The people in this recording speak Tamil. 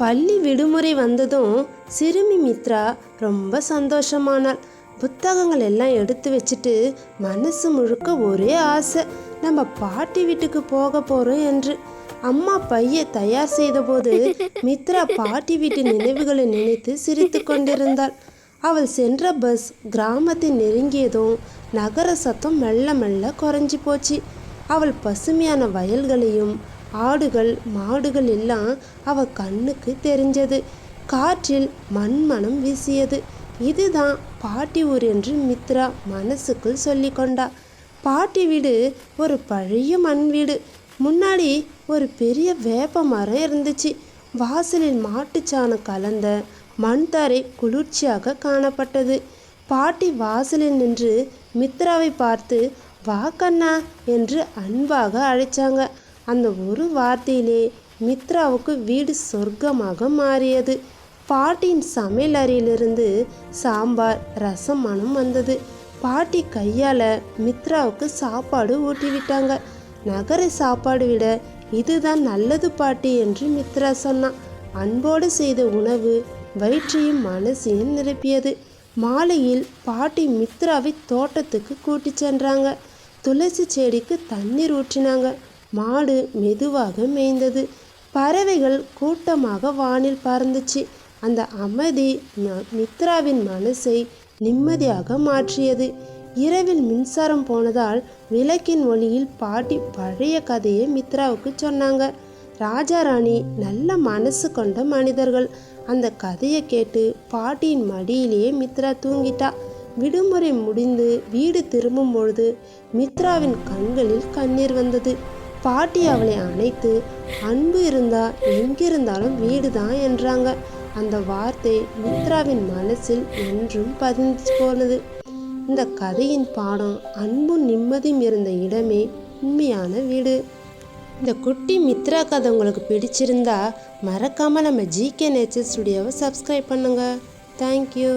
பள்ளி விடுமுறை வந்ததும் சிறுமி மித்ரா ரொம்ப சந்தோஷமானாள். புத்தகங்கள் எல்லாம் எடுத்து வச்சுட்டு மனசு முழுக்க ஒரே ஆசை, நம்ம பாட்டி வீட்டுக்கு போக போகிறோம் என்று. அம்மா பையை தயார் செய்தபோது மித்ரா பாட்டி வீட்டு நினைவுகளை நினைத்து சிரித்து கொண்டிருந்தாள். அவள் சென்ற பஸ் கிராமத்தை நெருங்கியதும் நகர சத்தம் மெல்ல மெல்ல குறைஞ்சி போச்சு. அவள் பசுமையான வயல்களையும் ஆடுகள் மாடுகள் எல்லாம் அவ கண்ணுக்கு தெரிஞ்சது. காற்றில் மண்மணம் வீசியது. இதுதான் பாட்டி ஊர் என்று மித்ரா மனசுக்குள் சொல்லி கொண்டா. பாட்டி வீடு ஒரு பழைய மண் வீடு. முன்னாடி ஒரு பெரிய வேப்ப மரம் இருந்துச்சு. வாசலில் மாட்டுச்சாணம் கலந்த மண் தரை குளிர்ச்சியாக காணப்பட்டது. பாட்டி வாசலில் நின்று மித்ராவை பார்த்து வா கண்ணா என்று அன்பாக அழைச்சாங்க. அந்த ஒரு வார்த்தையிலே மித்ராவுக்கு வீடு சொர்க்கமாக மாறியது. பாட்டியின் சமையல் அறையிலிருந்து சாம்பார் ரசம் மனம் வந்தது. பாட்டி கையால் மித்ராவுக்கு சாப்பாடு ஊட்டிவிட்டாங்க. நகர சாப்பாடு விட இதுதான் நல்லது பாட்டி என்று மித்ரா சொன்னான். அன்போடு செய்த உணவு வயிற்றையும் மனசையும் நிரப்பியது. மாலையில் பாட்டி மித்ராவை தோட்டத்துக்கு கூட்டி சென்றாங்க. துளசி செடிக்கு தண்ணீர் ஊற்றினாங்க. மாடு மெதுவாக மேய்ந்தது. பறவைகள் கூட்டமாக வானில் பறந்துச்சு. அந்த அமைதி மித்ராவின் மனசை நிம்மதியாக மாற்றியது. இரவில் மின்சாரம் போனதால் விளக்கின் ஒளியில் பாட்டி பழைய கதையை மித்ராவுக்கு சொன்னாங்க. ராஜா ராணி நல்ல மனசு கொண்ட மனிதர்கள். அந்த கதையை கேட்டு பாட்டியின் மடியிலேயே மித்ரா தூங்கிட்டா. விடுமுறை முடிந்து வீடு திரும்பும் பொழுது மித்ராவின் கண்களில் கண்ணீர் வந்தது. பாட்டி அவளை அணைத்து அன்பு இருந்தா எங்கிருந்தாலும் வீடு தான் என்றாங்க. அந்த வார்த்தை மித்ராவின் மனசில் என்றும் பதிந்து போனது. இந்த கதையின் பாடம் அன்பும் நிம்மதியும் இருந்த இடமே உண்மையான வீடு. இந்த குட்டி மித்ரா கதை உங்களுக்கு பிடிச்சிருந்தா மறக்காமல் நம்ம ஜிகே நேச்சர் ஸ்டுடியோவை சப்ஸ்கிரைப் பண்ணுங்கள். தேங்க்யூ.